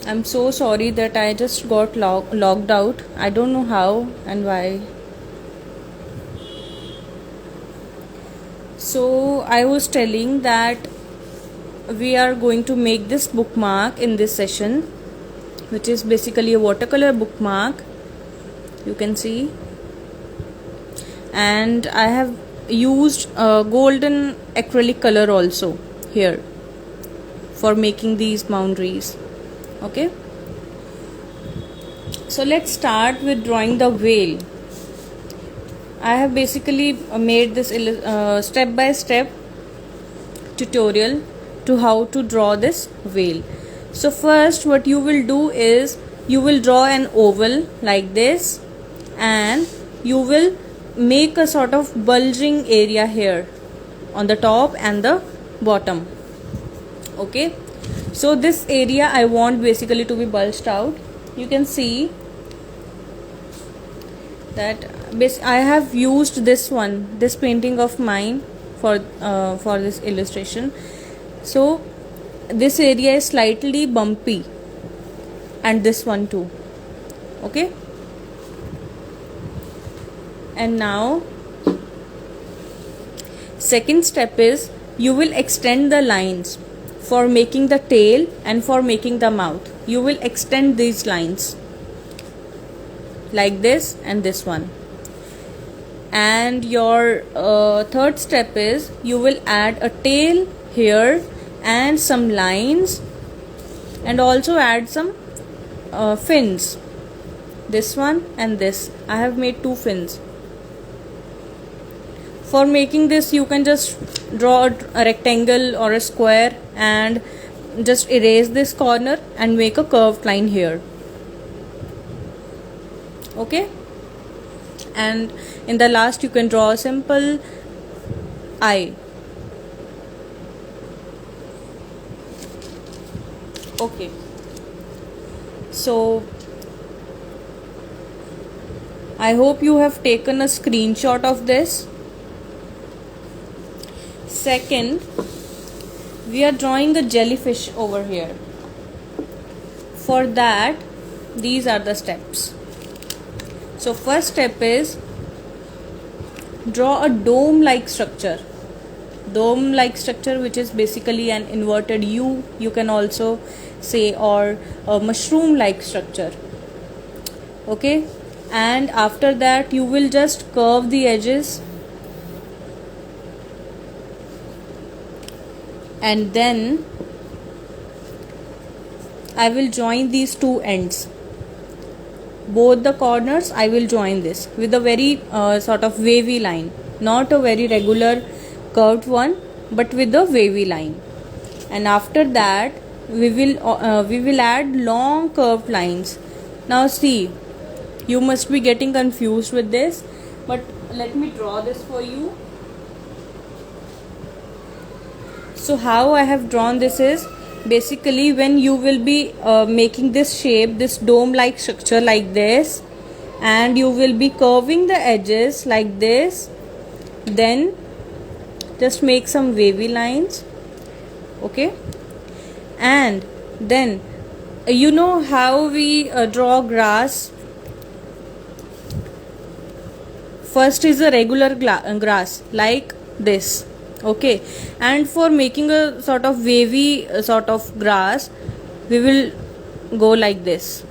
I'm so sorry that I just got logged out. I don't know how and why. So I was telling that we are going to make this bookmark in this session, which is basically a watercolor bookmark, you can see. And I have used golden acrylic color also here for making these boundaries. Okay, so let's start with drawing the whale. I have basically made this step by step tutorial to how to draw this whale. So first what you will do is you will draw an oval like this, and you will make a sort of bulging area here on the top and the bottom. Okay, so this area I want basically to be bulged out. You can see that I have used this painting of mine for this illustration. So this area is slightly bumpy, and this one too. Okay, and now second step is you will extend the lines for making the tail and for making the mouth. You will extend these lines like this and this one. And your third step is you will add a tail here and some lines, and also add some fins, this one and this. I have made 2 fins. For making this you can just draw a rectangle or a square and just erase this corner and make a curved line here. Okay, and in the last you can draw a simple eye. Okay, so I hope you have taken a screenshot of this. Second, we are drawing a jellyfish over here. For that, these are the steps. So first step is draw a dome-like structure. Dome-like structure, which is basically an inverted U, you can also say, or a mushroom-like structure. Okay, and after that you will just curve the edges, and then I will join these 2 ends. Both the corners I will join this with a very sort of wavy line, not a very regular curved one, but with a wavy line. And after that we will add long curved lines. Now see, you must be getting confused with this, but let me draw this for you. So how I have drawn this is basically when you will be making this shape, this dome like structure like this, and you will be curving the edges like this, then just make some wavy lines. Okay, and then you know how we draw grass. First is a regular grass like this. Okay, and for making a sort of wavy sort of grass, we will go like this.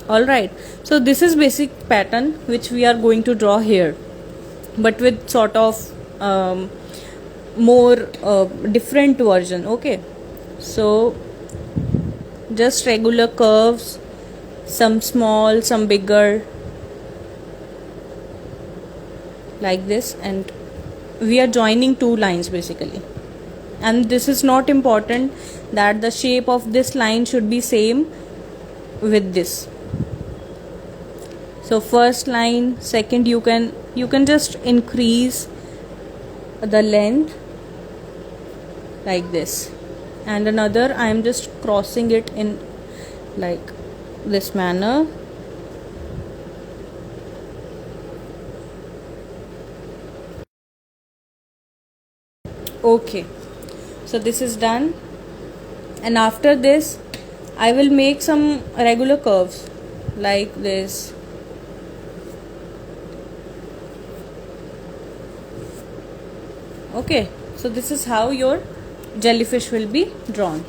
Alright, so this is basic pattern which we are going to draw here, but with sort of more different version. Okay, so just regular curves, some small, some bigger, like this, and we are joining 2 lines basically. And this is not important that the shape of this line should be same with this. So first line, second, you can just increase the length like this, and another I am just crossing it in like this manner. Okay, so this is done, and after this I will make some regular curves like this. Okay, so this is how your jellyfish will be drawn.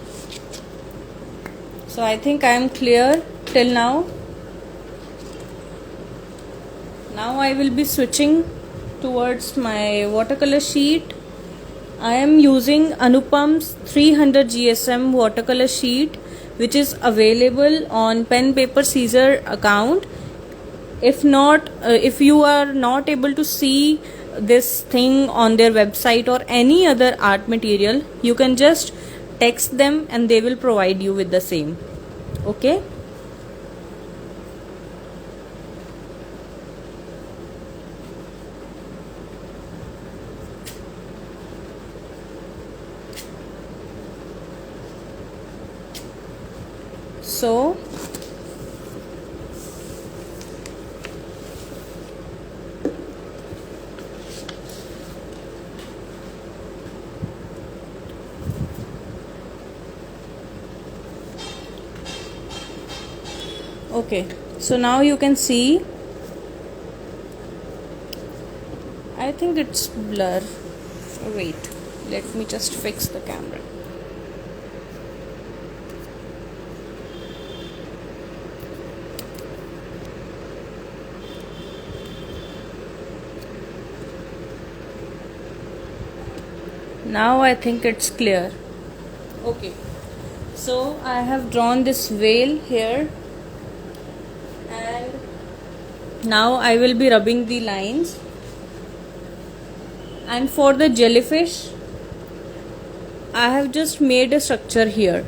So I think I am clear till now. Now I will be switching towards my watercolor sheet. I am using Anupam's 300 GSM watercolor sheet, which is available on Pen Paper Scissor account. If not, if you are not able to see this thing on their website or any other art material, you can just text them and they will provide you with the same. Okay. So okay, so now you can see, I think it's blur. Wait, let me just fix the camera. Now I think it's clear. Okay, so I have drawn this veil here, and now I will be rubbing the lines. And for the jellyfish, I have just made a structure here,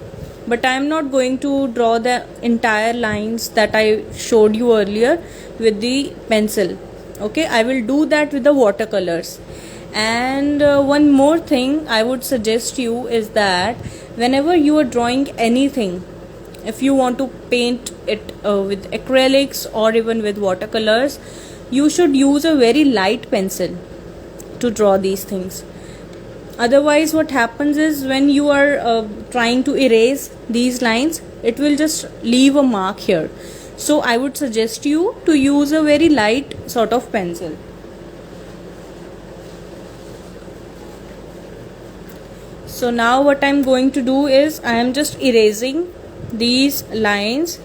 but I am not going to draw the entire lines that I showed you earlier with the pencil. Okay, I will do that with the watercolors. And one more thing I would suggest you is that whenever you are drawing anything, if you want to paint it with acrylics or even with watercolors, you should use a very light pencil to draw these things. Otherwise what happens is, when you are trying to erase these lines, it will just leave a mark here. So I would suggest you to use a very light sort of pencil. So now what I am going to do is, I am just erasing these lines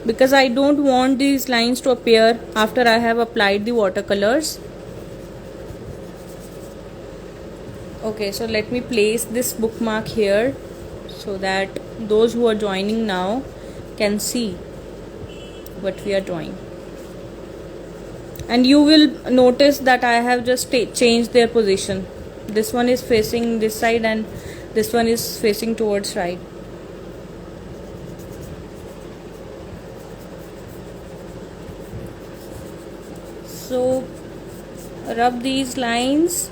because I don't want these lines to appear after I have applied the watercolors. Okay, so let me place this bookmark here so that those who are joining now can see what we are drawing. And you will notice that I have just changed their position. This one is facing this side and this one is facing towards right. So rub these lines,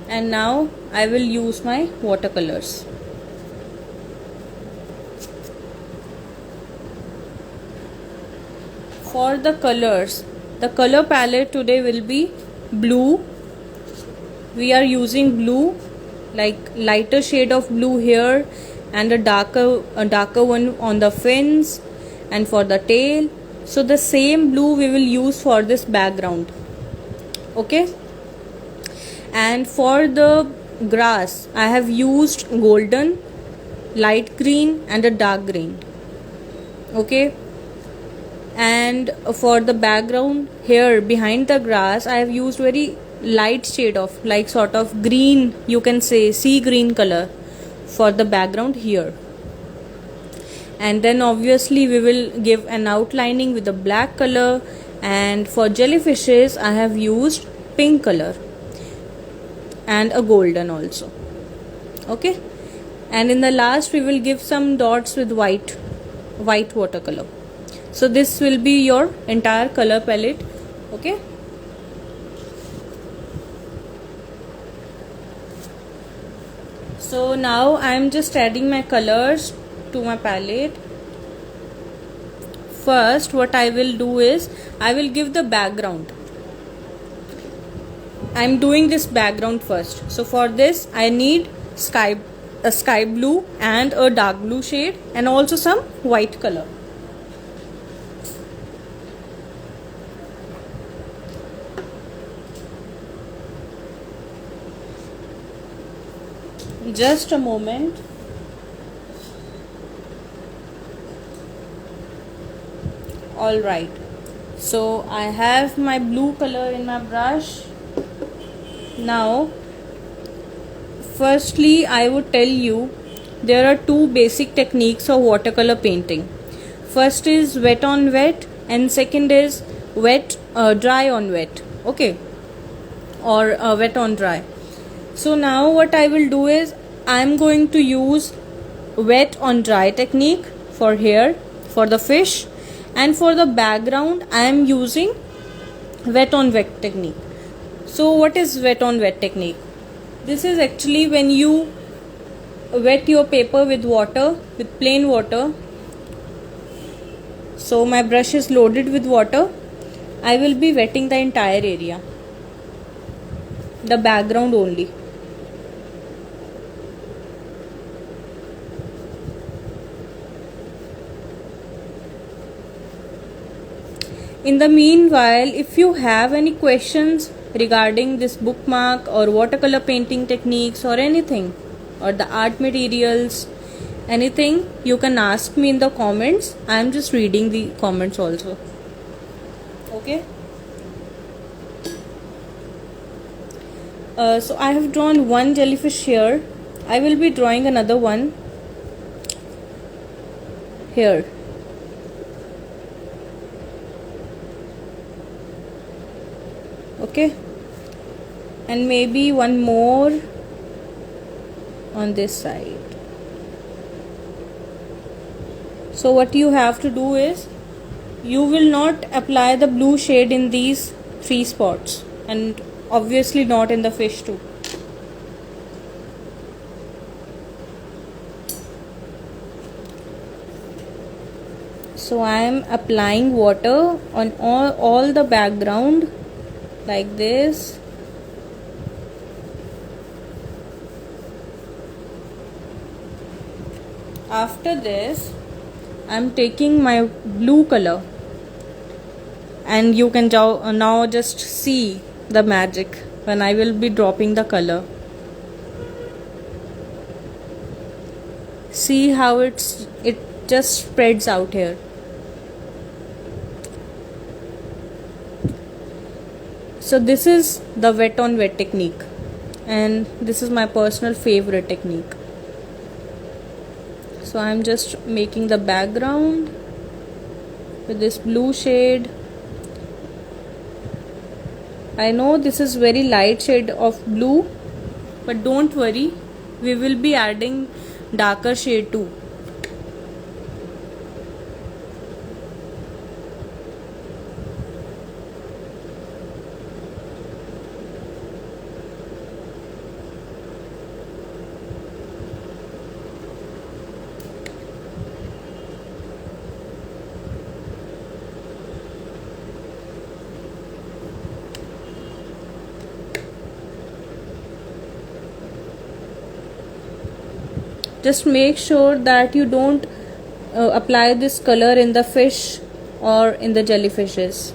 and now I will use my watercolors. For the colors, the color palette today will be blue. We are using blue, like lighter shade of blue here, and a darker one on the fins and for the tail. So the same blue we will use for this background. Okay. And for the grass, I have used golden, light green and a dark green. Okay. And for the background here behind the grass, I have used very light shade of, like sort of green, you can say sea green color for the background here. And then obviously we will give an outlining with a black color. And for jellyfishes, I have used pink color and a golden also. Okay. And in the last we will give some dots with white watercolor. So this will be your entire color palette. Okay. So now I am just adding my colors to my palette. First what I will do is, I will give the background. I am doing this background first. So for this I need sky a sky blue and a dark blue shade, and also some white color. Just a moment. All right, so I have my blue color in my brush. Now firstly, I would tell you there are two basic techniques of watercolor painting. First is wet on wet, and second is dry on wet. Okay, or wet on dry. So now what I will do is I am going to use wet on dry technique for here, for the fish, and for the background I am using wet on wet technique. So what is wet on wet technique? This is actually when you wet your paper with water, with plain water. So my brush is loaded with water. I will be wetting the entire area, the background only. In the meanwhile, if you have any questions regarding this bookmark or watercolor painting techniques or anything, or the art materials, anything, you can ask me in the comments. I am just reading the comments also. Okay. So I have drawn one jellyfish here. I will be drawing another one here. Okay, and maybe one more on this side. So what you have to do is you will not apply the blue shade in these three spots, and obviously not in the fish too. So I am applying water on all the background like this. After this, I am taking my blue color, and you can now just see the magic when I will be dropping the color. See how it just spreads out here. So this is the wet on wet technique, and this is my personal favorite technique. So I am just making the background with this blue shade. I know this is very light shade of blue, but don't worry, we will be adding darker shade too. Just make sure that you don't apply this color in the fish or in the jellyfishes.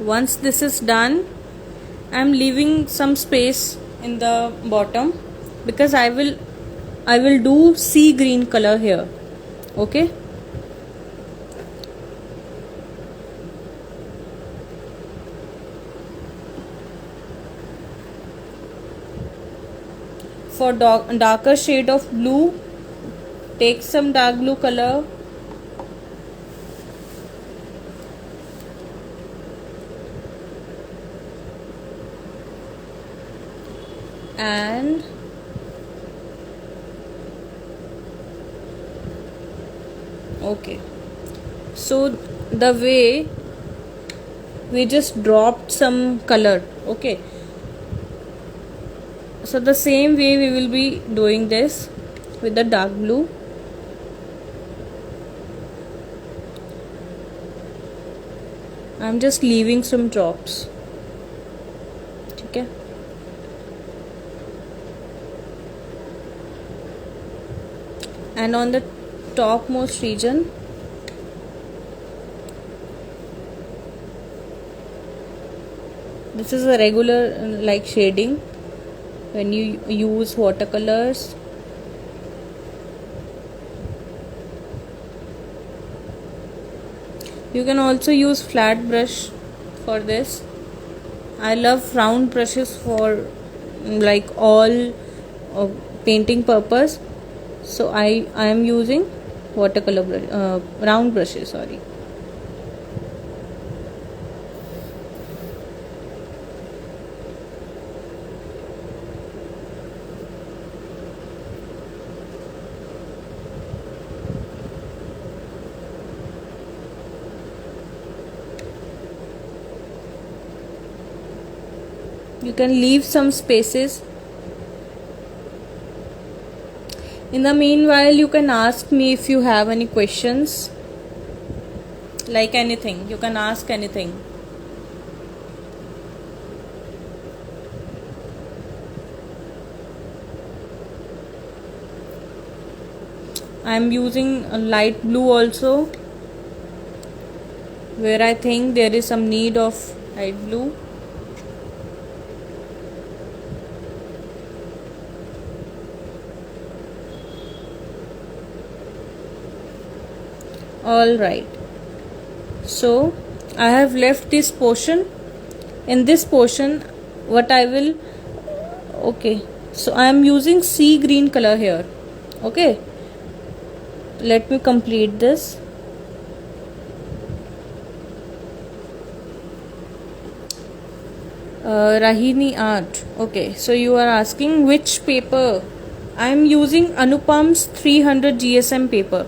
Once this is done, I am leaving some space in the bottom because I will do sea green color here. Okay. For darker shade of blue, take some dark blue color. And okay, so the way we just dropped some color. Okay, so the same way we will be doing this with the dark blue. I'm just leaving some drops. Okay, and on the topmost region this is a regular like shading when you use watercolors. You can also use flat brush for this. I love round brushes for like all painting purpose, so I am using watercolor brush, round brushes, sorry. You can leave some spaces. In the meanwhile, you can ask me if you have any questions, like anything. You can ask anything. I am using a light blue also, where I think there is some need of light blue. Alright, so I have left this portion. In this portion, what I will, okay, so I am using sea green color here. Okay, let me complete this. Rahini art. Okay, so you are asking which paper. I am using Anupam's 300 GSM paper.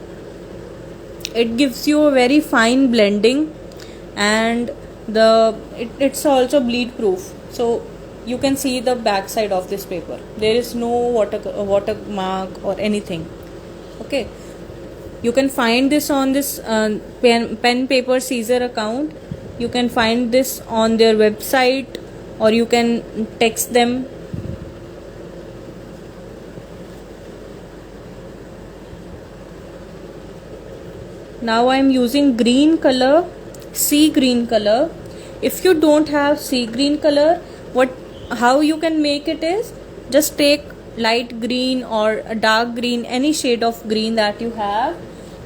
It gives you a very fine blending, and it's also bleed proof, so you can see the back side of this paper. There is no watermark or anything. Okay, you can find this on this pen paper Scissor account. You can find this on their website, or you can text them. Now I am using green color, sea green color. If you don't have sea green color, how you can make it is, just take light green or a dark green, any shade of green that you have,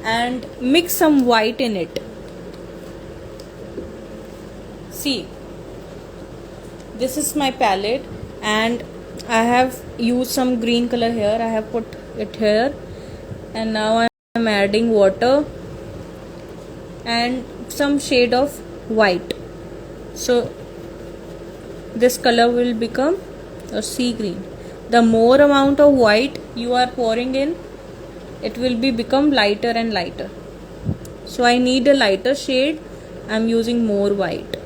and mix some white in it. See, this is my palette, and I have used some green color here. I have put it here, and now I am adding water and some shade of white, so this color will become a sea green. The more amount of white you are pouring in, it will become lighter and lighter. So I need a lighter shade. I am using more white.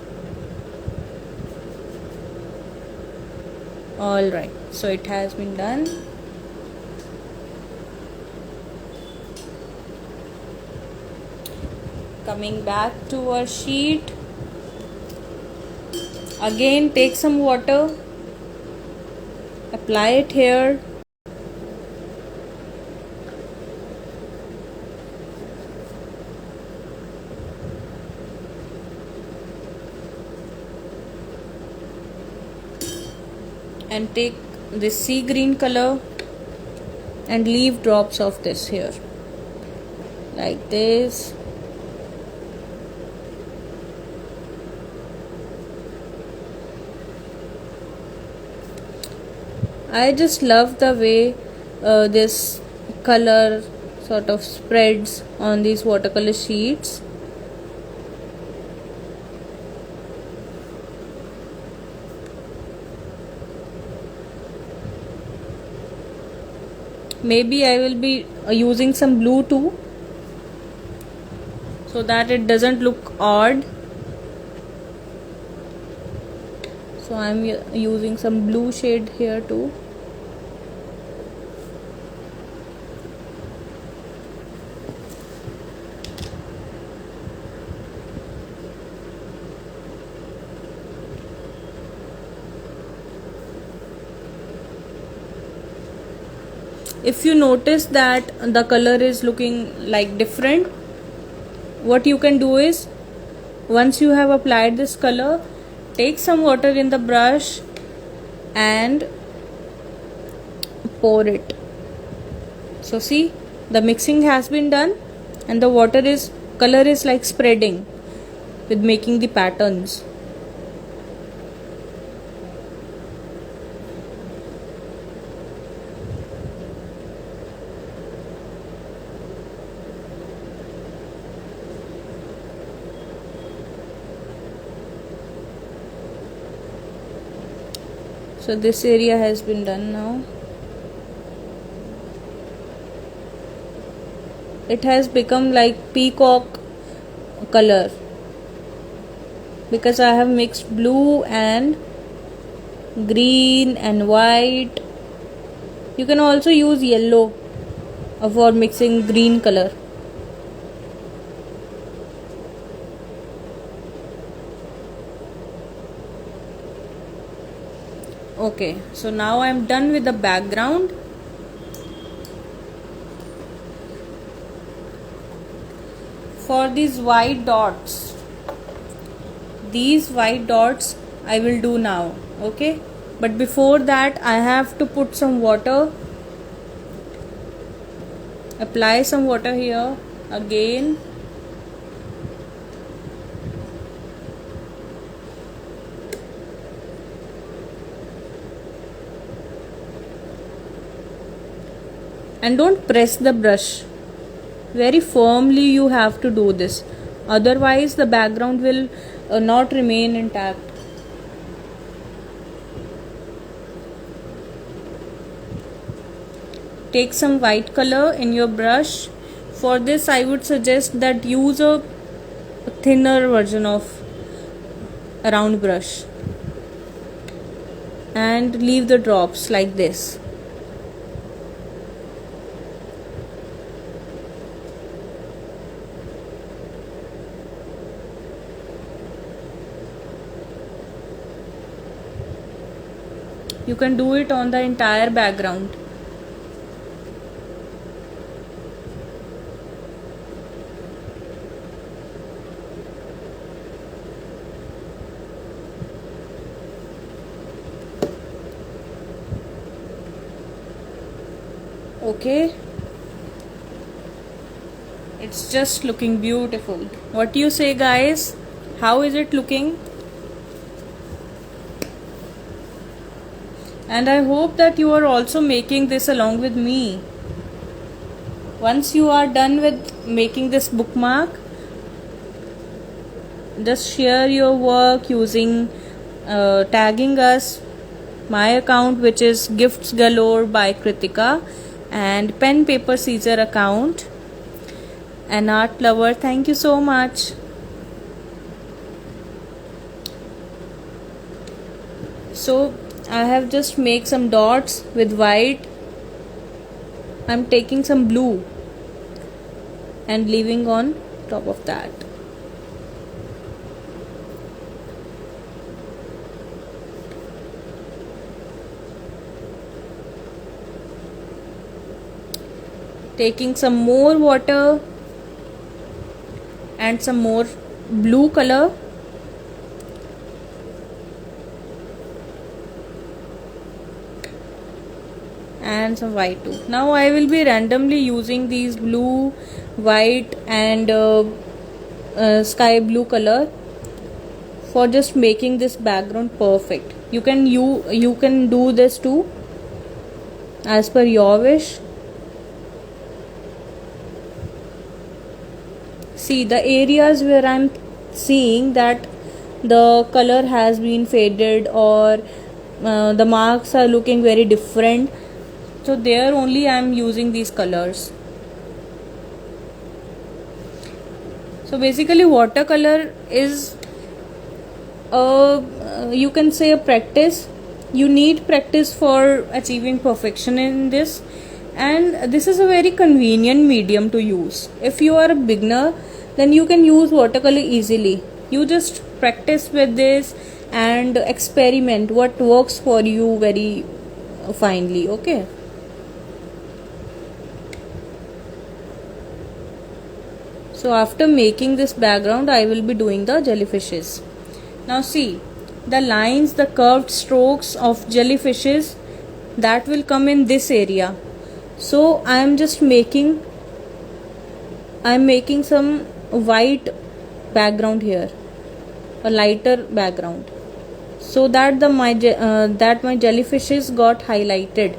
Alright, so it has been done. Coming back to our sheet, again take some water, apply it here, and take this sea green color and leave drops of this here, like this. I just love the way this color sort of spreads on these watercolor sheets. Maybe I will be using some blue too, so that it doesn't look odd. So I'm using some blue shade here too. If you notice that the color is looking like different, what you can do is, once you have applied this color, take some water in the brush and pour it. So see, the mixing has been done and the color is like spreading with making the patterns. So this area has been done now. It has become like peacock color because I have mixed blue and green and white. You can also use yellow for mixing green color. Okay, so now I am done with the background. For these white dots I will do now, okay? But before that I have to put some water, apply some water here again. And don't press the brush, very firmly you have to do this, otherwise the background will not remain intact. Take some white color in your brush. For this I would suggest that use a thinner version of a round brush and leave the drops like this. You can do it on the entire background. Okay, it's just looking beautiful. What do you say, guys? How is it looking? And I hope that you are also making this along with me. Once you are done with making this bookmark, just share your work using tagging us, my account, which is Gifts Galore by Kanika, and Pen Paper Scissor account, an art lover. Thank you so much. So I have just make some dots with white. I'm taking some blue and leaving on top of that. Taking some more water and some more blue color. And some white too. Now I will be randomly using these blue, white and sky blue color for just making this background perfect. You can do this too as per your wish. See, the areas where I'm seeing that the color has been faded or the marks are looking very different, so there only I am using these colors. So basically watercolor is you can say a practice. You need practice for achieving perfection in this, and this is a very convenient medium to use. If you are a beginner, then you can use watercolor easily. You just practice with this and experiment what works for you very finely. Okay. So after making this background, I will be doing the jellyfishes. Now see, the lines, the curved strokes of jellyfishes, that will come in this area. So I am just making some white background here, a lighter background, so that my jellyfishes got highlighted.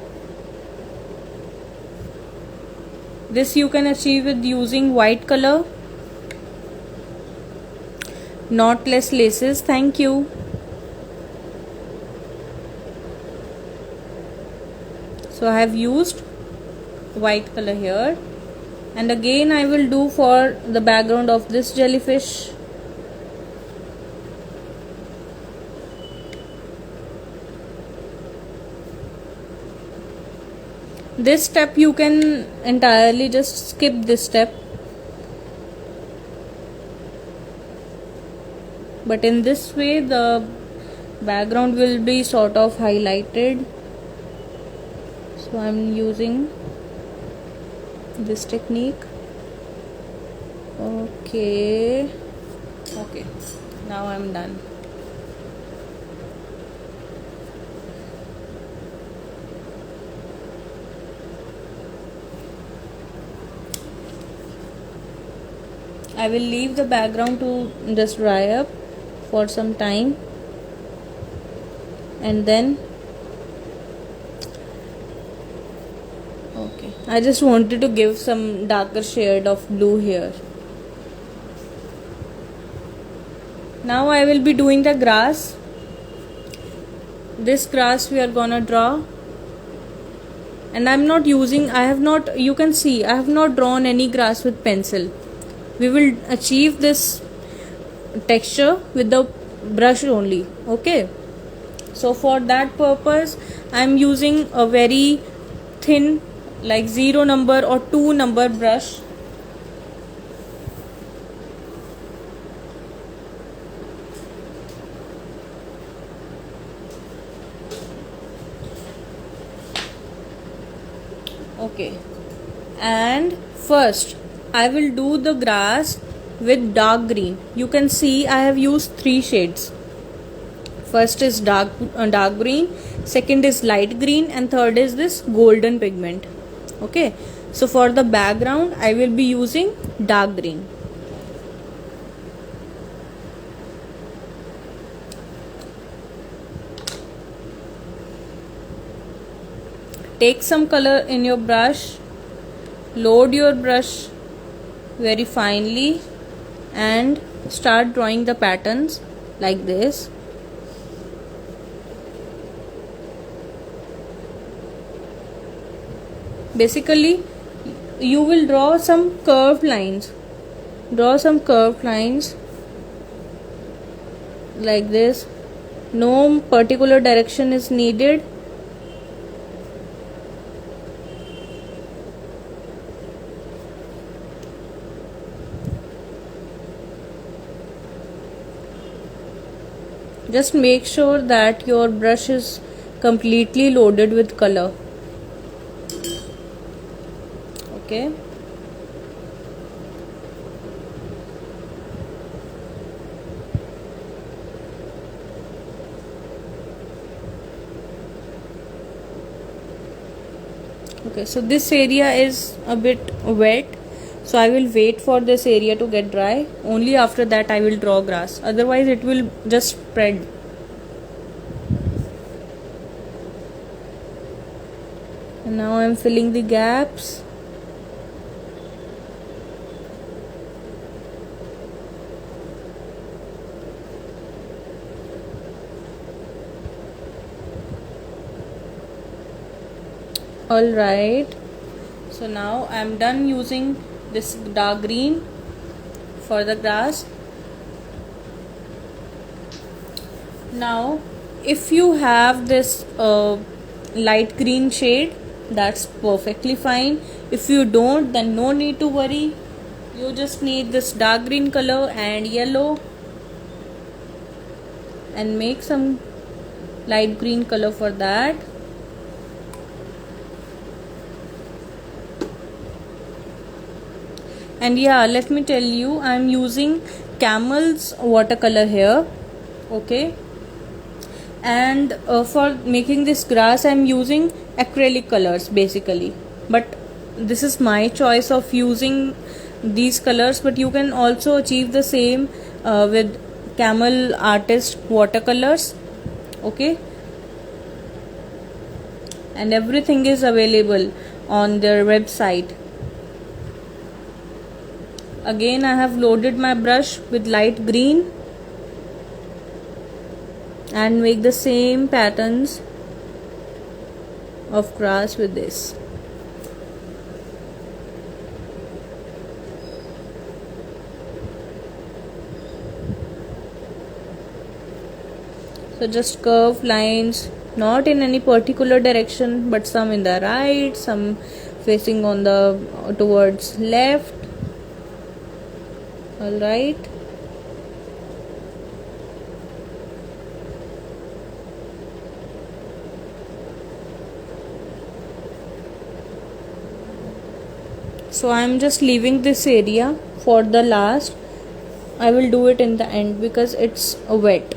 This you can achieve with using white color, knotless laces. Thank you. So I have used white color here, and again I will do for the background of this jellyfish. This step you can entirely just skip this step, but in this way the background will be sort of highlighted. So I am using this technique. Okay, now I am done. I will leave the background to just dry up for some time, and then I just wanted to give some darker shade of blue here. Now I will be doing the grass. This grass we are gonna draw, and you can see I have not drawn any grass with pencil. We will achieve this texture with the brush only. Okay, so for that purpose I am using a very thin, like 0 number or 2 number brush. Okay, and first I will do the grass with dark green. You can see I have used 3 shades. First is dark green, second is light green, and third is this golden pigment. Okay, so for the background I will be using dark green. Take some color in your brush, load your brush very finely, and start drawing the patterns like this. Basically you will draw some curved lines. Like this. No particular direction is needed. Just make sure that your brush is completely loaded with color. Okay. Okay, so this area is a bit wet, so I will wait for this area to get dry. Only after that I will draw grass, otherwise it will just spread. And now I am filling the gaps. Alright, so now I am done using this dark green for the grass. Now if you have this light green shade, that's perfectly fine. If you don't, then no need to worry. You just need this dark green color and yellow, and make some light green color for that. And yeah, let me tell you, I'm using Camel's watercolor here. Okay, and for making this grass I'm using acrylic colors basically, but this is my choice of using these colors, but you can also achieve the same with Camel artist watercolors. Okay, and everything is available on their website. Again, I have loaded my brush with light green and make the same patterns of grass with this. So just curve lines, not in any particular direction, but some in the right, some facing on the towards left. All right. So I am just leaving this area for the last. I will do it in the end because it's wet.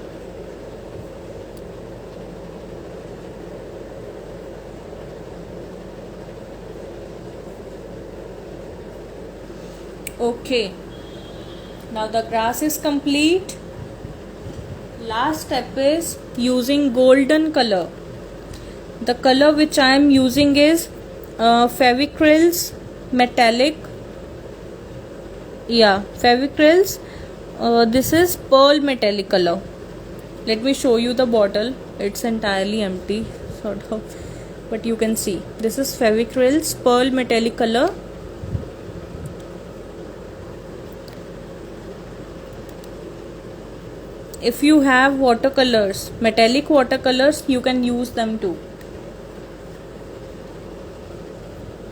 Okay, now the grass is complete. Last step is using golden color. The color which I am using is Fevicryls metallic. Yeah, Fevicryls. This is pearl metallic color. Let me show you the bottle. It's entirely empty, sort of, but you can see this is Fevicryls pearl metallic color. If you have watercolors, metallic watercolors, you can use them too.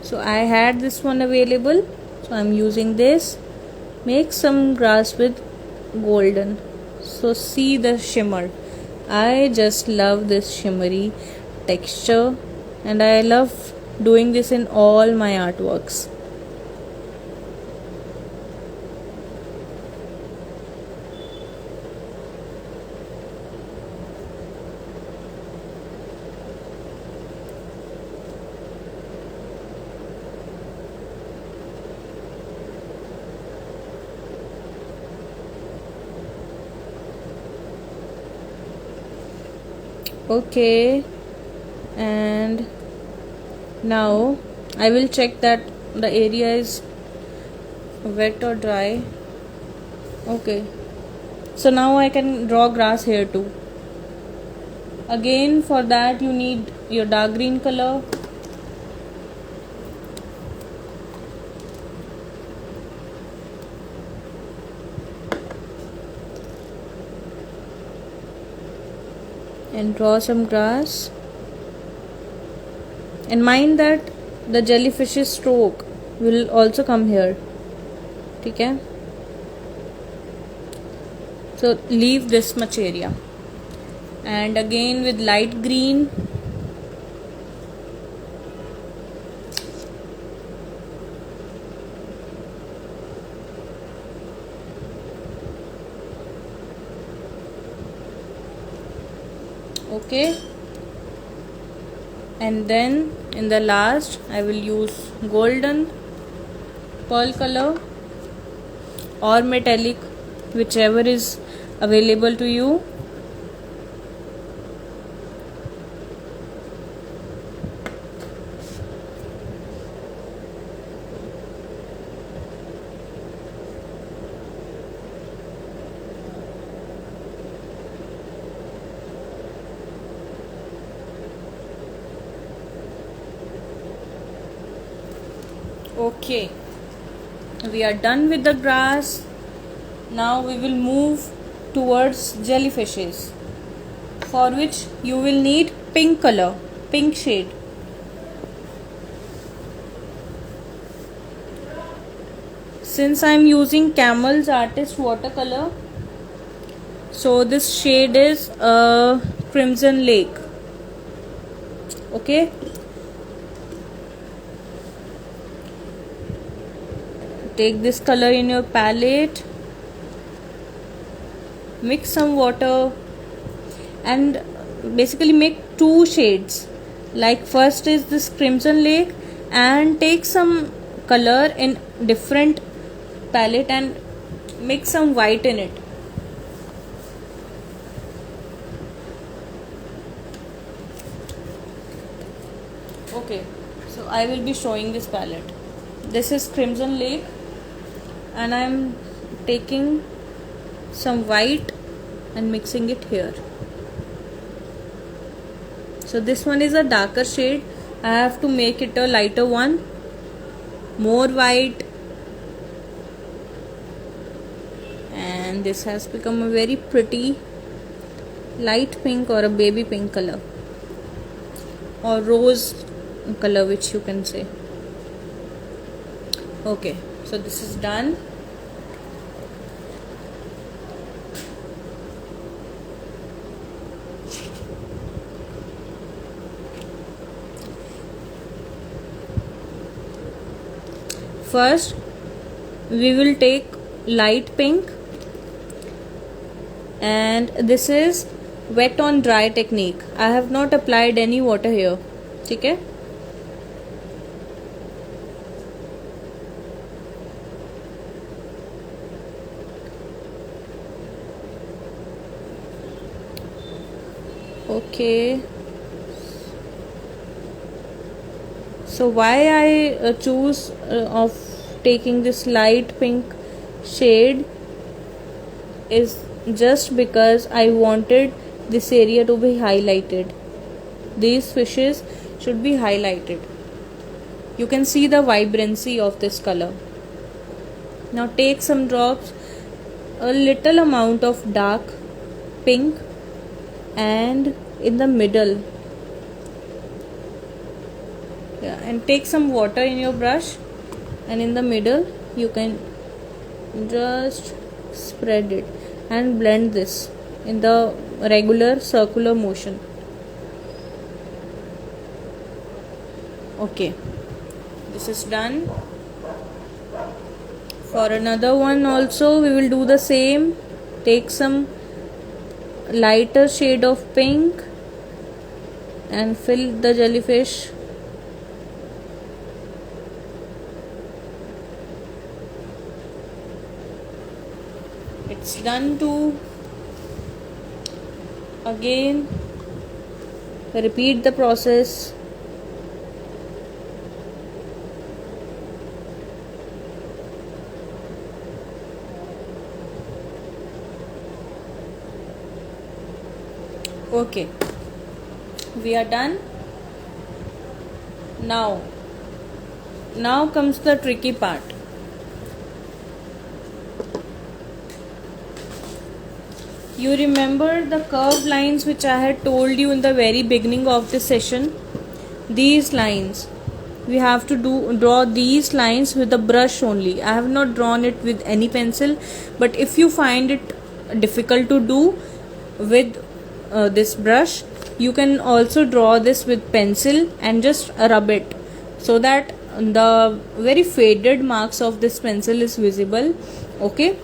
So I had this one available, so I'm using this. Make some grass with golden. So see the shimmer. I just love this shimmery texture, and I love doing this in all my artworks. Okay, and now I will check that the area is wet or dry. Okay, so now I can draw grass here too. Again, for that you need your dark green color. And draw some grass, and mind that the jellyfish's stroke will also come here. Okay, so leave this much area, and again with light green okay, and then in the last I will use golden, pearl color or metallic, whichever is available to you. Okay, we are done with the grass. Now we will move towards jellyfishes. for which you will need pink color, pink shade. Since I am using Camel's Artist watercolor, so this shade is Crimson Lake. Okay, take this color in your palette, mix some water, and basically make two shades. Like first is this Crimson Lake, and take some color in different palette and mix some white in it. Okay, so I will be showing this palette. This is Crimson Lake, and I am taking some white and mixing it here. So this one is a darker shade. I have to make it a lighter one. More white, and this has become a very pretty light pink or a baby pink color, or rose color, which you can say. Okay, so this is done. First we will take light pink, and this is wet on dry technique. I have not applied any water here. Okay, okay. So why I choose of taking this light pink shade is just because I wanted this area to be highlighted. These fishes should be highlighted. You can see the vibrancy of this color. Now take some drops, a little amount of dark pink, and in the middle, and take some water in your brush, and in the middle you can just spread it and blend this in the regular circular motion. Okay, this is done. For another one also we will do the same. Take some lighter shade of pink and fill the jellyfish. It's done too. Again repeat the process. Okay, we are done. Now comes the tricky part. You remember the curved lines which I had told you in the very beginning of this session? These lines, we have to draw these lines with the brush only. I have not drawn it with any pencil, but if you find it difficult to do with this brush, you can also draw this with pencil and just rub it, so that the very faded marks of this pencil is visible. Okay,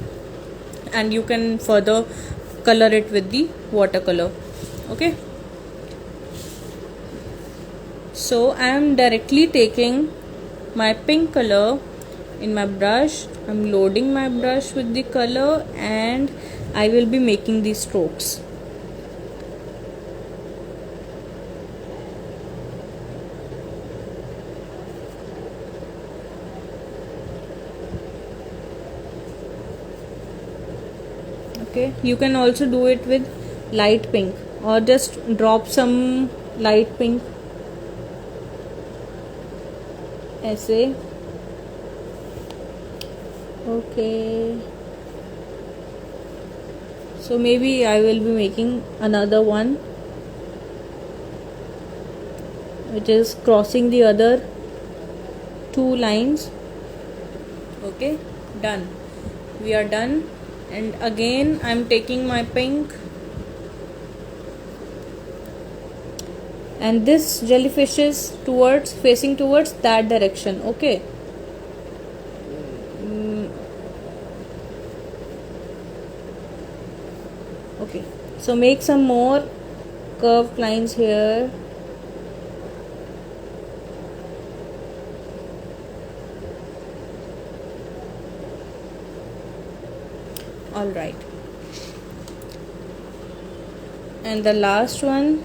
and you can further color it with the watercolor. Okay, so I am directly taking my pink color in my brush. I am loading my brush with the color, and I will be making these strokes. Okay, you can also do it with light pink, or just drop some light pink essay. Okay, so maybe I will be making another one which is crossing the other two lines. Okay, done. We are done. And again I'm taking my pink, and this jellyfish is facing towards that direction. Okay, okay, so make some more curved lines here. All right, and the last one,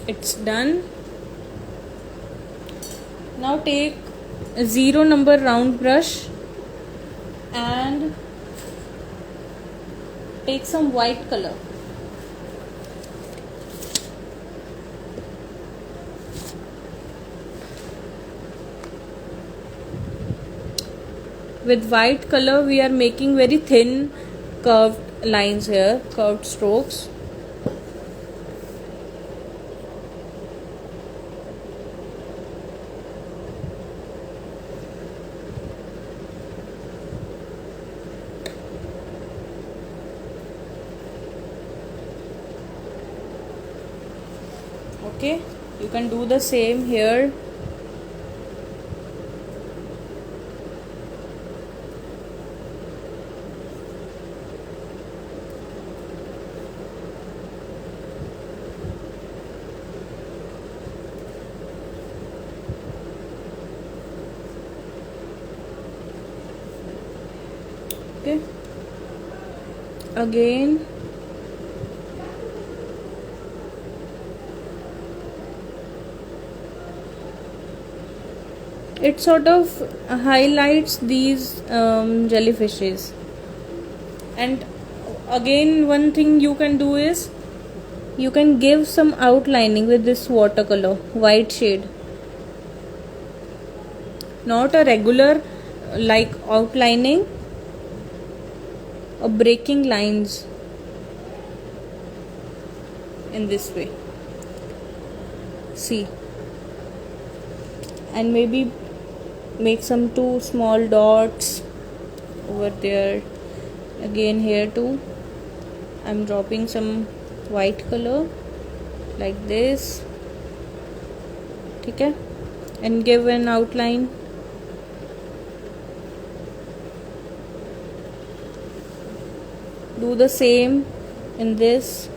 it's done. Now take a 0 number round brush and take some white color. With white color we are making very thin curved lines here, curved strokes. Okay, you can do the same here. Okay, again it sort of highlights these jellyfishes. And again one thing you can do is you can give some outlining with this watercolor white shade, not a regular like outlining or breaking lines in this way. See, and maybe make some 2 small dots over there. Again here too I'm dropping some white color like this. Okay, and give an outline. Do the same in this.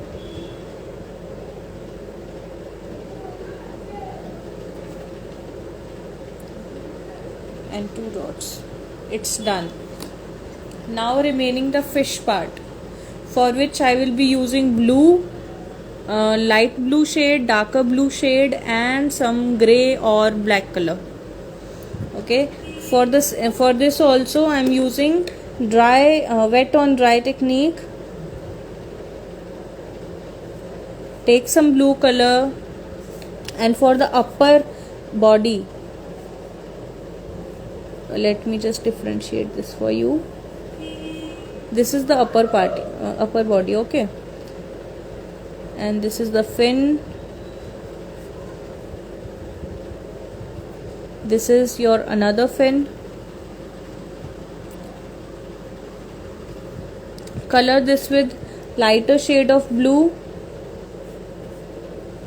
And 2 dots. It's done. Now remaining the fish part, for which I will be using blue, light blue shade, darker blue shade, and some gray or black color. Okay, for this also I am using wet on dry technique. Take some blue color, and for the upper body, let me just differentiate this for you. This is the upper body. Okay, and this is the fin. This is your another fin. Color this with lighter shade of blue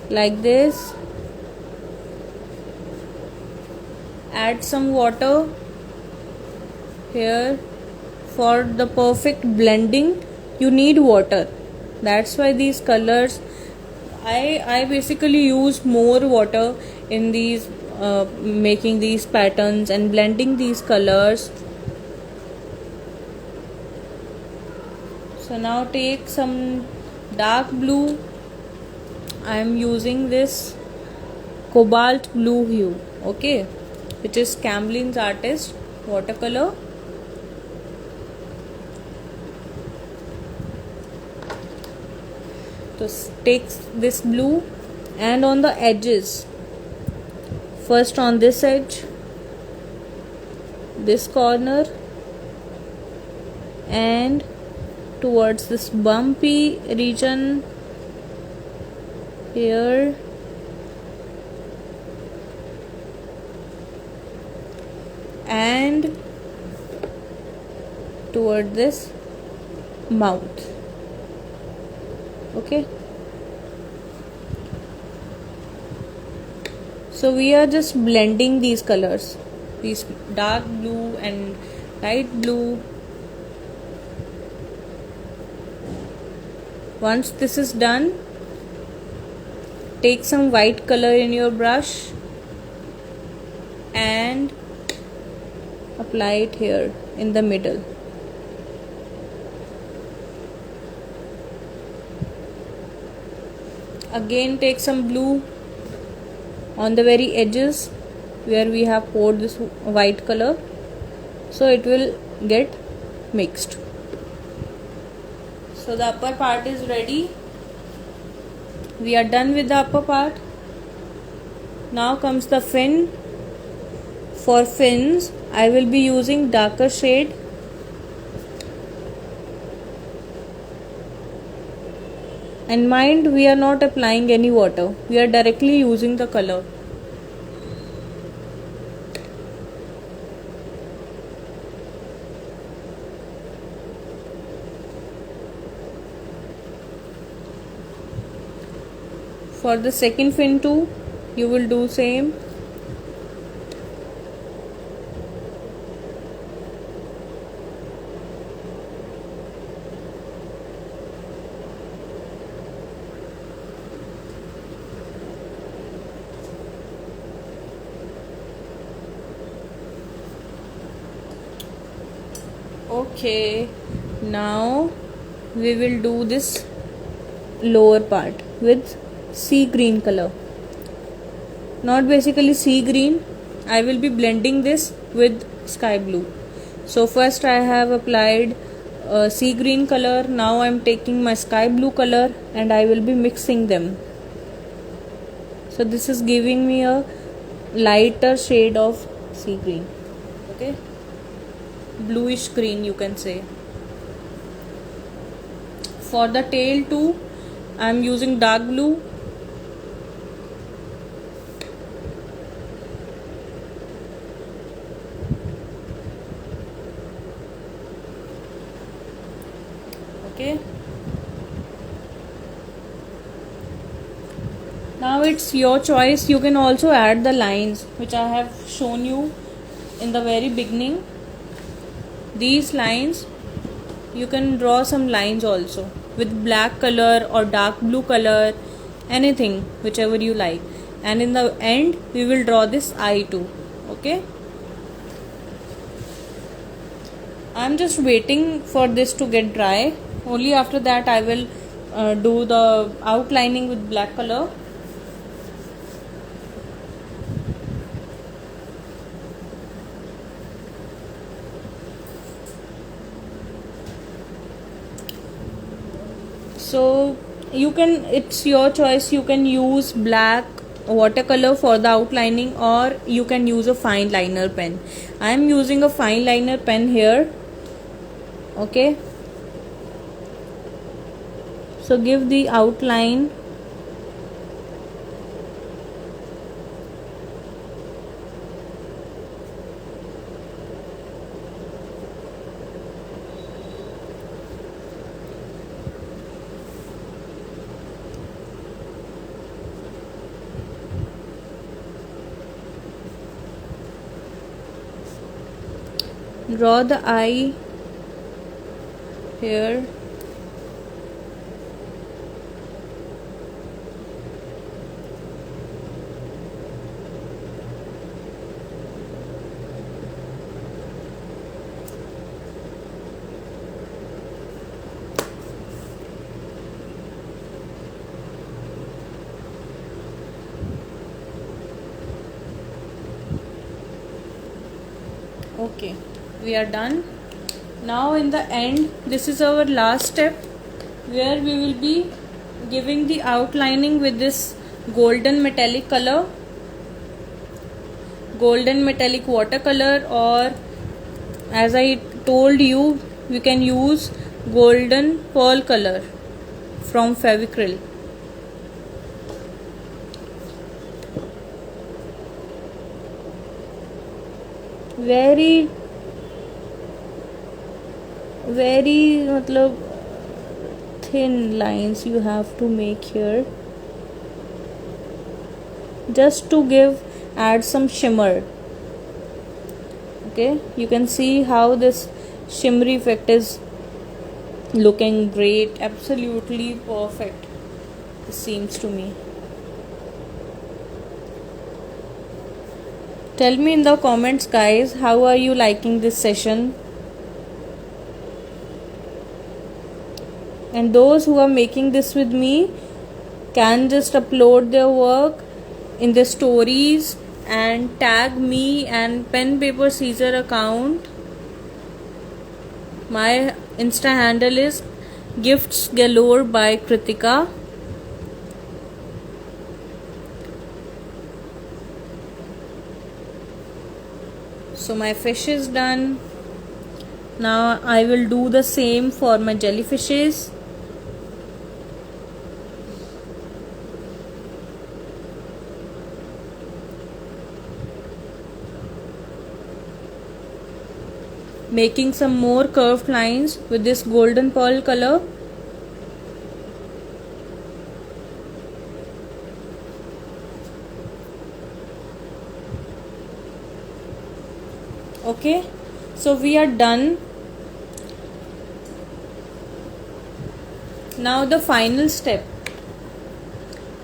like this. Add some water here. For the perfect blending you need water. That's why these colors, I basically use more water in these making these patterns and blending these colors. So now take some dark blue. I am using this cobalt blue hue, okay, which is Camlin's Artist watercolor. So take this blue and on the edges. First on this edge, this corner, and towards this bumpy region here, and toward this mouth. Okay, so we are just blending these colors, these dark blue and light blue. Once this is done, take some white color in your brush and apply it here in the middle. Again, take some blue on the very edges where we have poured this white color, so it will get mixed. So the upper part is ready. We are done with the upper part. Now comes the fin. For fins, I will be using darker shade. And mind, we are not applying any water. We are directly using the color. For the second fin too, you will do same. Okay, now we will do this lower part with sea green color. Not basically sea green, I will be blending this with sky blue. So first I have applied sea green color. Now I am taking my sky blue color and I will be mixing them. So this is giving me a lighter shade of sea green. Okay, bluish green you can say. For the tail too, I am using dark blue. Okay, now it's your choice. You can also add the lines which I have shown you in the very beginning. These lines, you can draw some lines also with black color or dark blue color, anything whichever you like. And in the end we will draw this eye too. Okay, I'm just waiting for this to get dry. Only after that I will do the outlining with black color. So you can, it's your choice. You can use black watercolor for the outlining, or you can use a fine liner pen. I am using a fine liner pen here. Okay, so give the outline. Draw the eye here. Okay, we are done. Now in the end, this is our last step where we will be giving the outlining with this golden metallic color, golden metallic watercolor, or as I told you, we can use golden pearl color from Fevicryl. Very matlab thin lines you have to make here, just to add some shimmer. Okay, you can see how this shimmery effect is looking great, absolutely perfect, it seems to me. Tell me in the comments, guys, how are you liking this session? And those who are making this with me can just upload their work in the stories and tag me and Pen Paper Scissor account. My Insta handle is Gifts Galore by Kanika. So my fish is done. Now I will do the same for my jellyfishes. Making some more curved lines with this golden pearl color. Okay, so we are done. Now the final step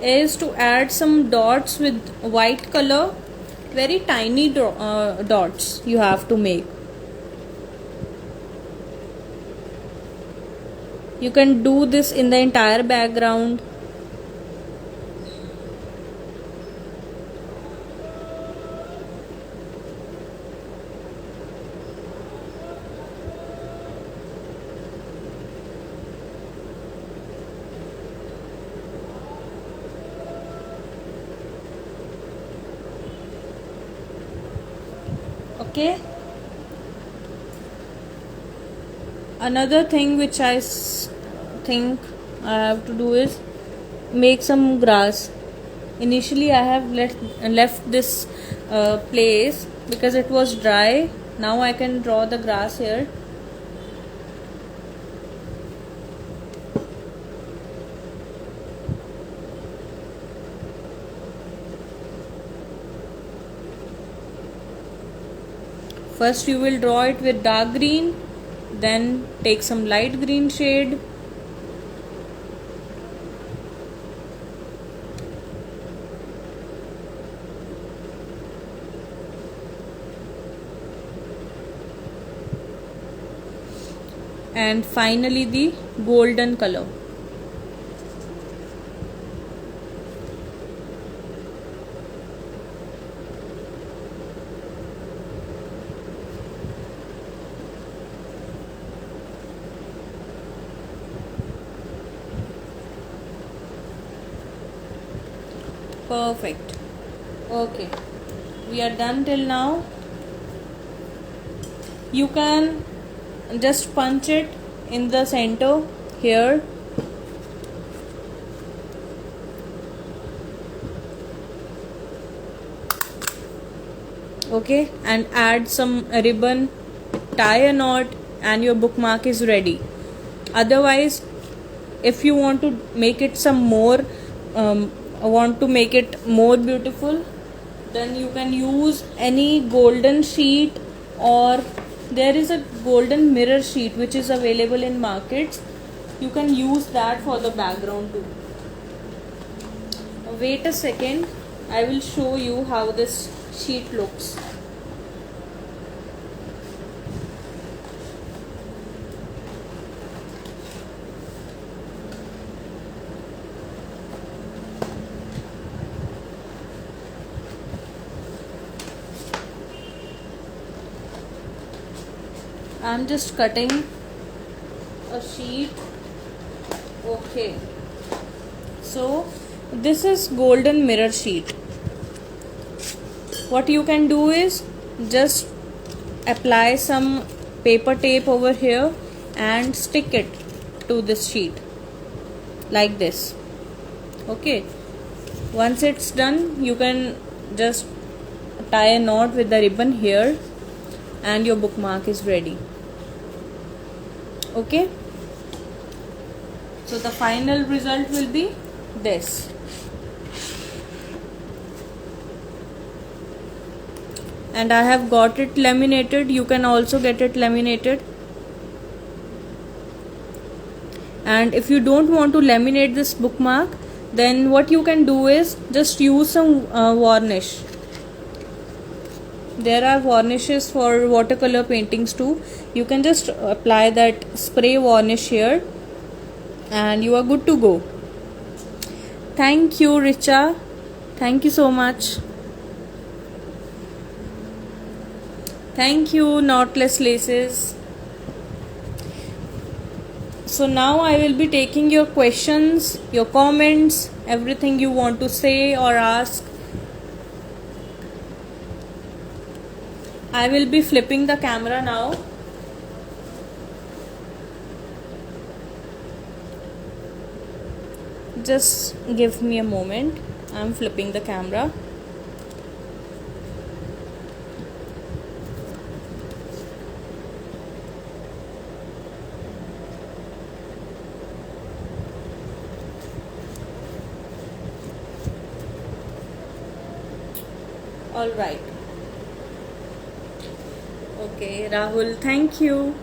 is to add some dots with white color. Very tiny dots you have to make. You can do this in the entire background. Okay. Another thing which I think I have to do is make some grass. Initially I have left this place because it was dry. Now I can draw the grass here. First you will draw it with dark green, then take some light green shade. And finally the golden color. Perfect. Okay, we are done till now. You can just punch it in the center here. Okay, and add some ribbon, tie a knot, and your bookmark is ready. Otherwise, if you want to make it some more more beautiful, then you can use any golden sheet, or there is a golden mirror sheet which is available in markets. You can use that for the background too. Wait a second, I will show you how this sheet looks. I'm just cutting a sheet. Okay, so This is golden mirror sheet. What you can do is just apply some paper tape over here and stick it to this sheet like this. Okay, once it's done, you can just tie a knot with the ribbon here and your bookmark is ready. Okay, so the final result will be this. And I have got it laminated. You can also get it laminated. And if you don't want to laminate this bookmark, then what you can do is just use some varnish. There are varnishes for watercolor paintings too. You can just apply that spray varnish here and you are good to go. Thank you, Richa. Thank you so much. Thank you, Knotless Laces. So now I will be taking your questions, your comments, everything you want to say or ask. I will be flipping the camera now. Just give me a moment. I'm flipping the camera. All right. Okay, Rahul, thank you.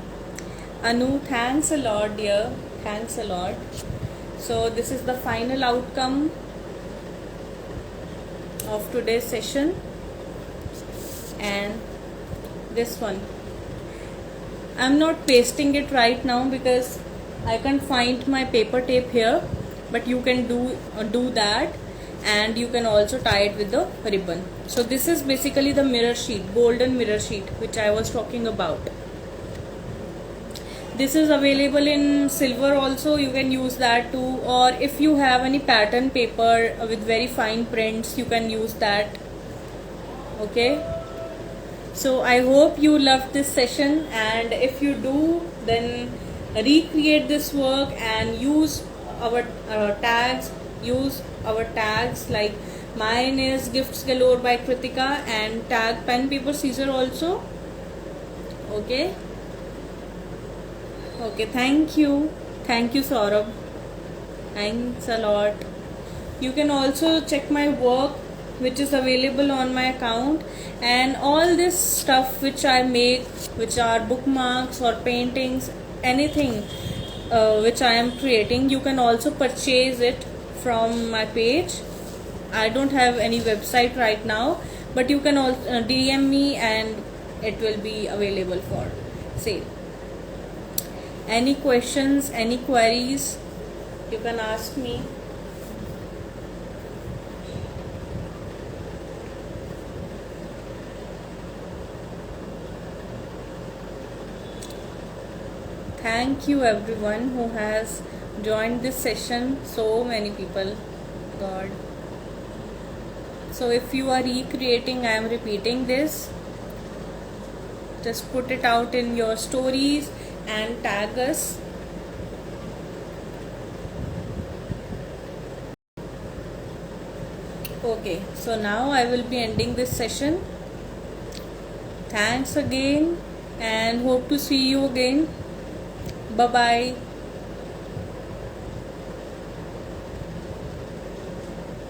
Anu, thanks a lot, dear. Thanks a lot. So this is the final outcome of today's session. And this one, I'm not pasting it right now because I can't find my paper tape here, but you can do that, and you can also tie it with the ribbon. So this is basically the mirror sheet, golden mirror sheet, which I was talking about. This is available in silver also, you can use that too, or if you have any pattern paper with very fine prints, you can use that. Okay, so I hope you loved this session, and if you do, then recreate this work and use our tags. Use our tags, like mine is Gifts Galore by Kritika, and tag Pen Paper Scissor also. Okay. Okay, thank you. Thank you, Saurabh. Thanks a lot. You can also check my work, which is available on my account, and all this stuff which I make, which are bookmarks or paintings, anything which I am creating, you can also purchase it from my page. I don't have any website right now, but you can also DM me and it will be available for sale. Any questions, any queries, you can ask me. Thank you everyone who has joined this session. So many people, God. So if you are recreating, I am repeating this, just put it out in your stories and tag us. Okay, so now I will be ending this session. Thanks again and hope to see you again. Bye bye.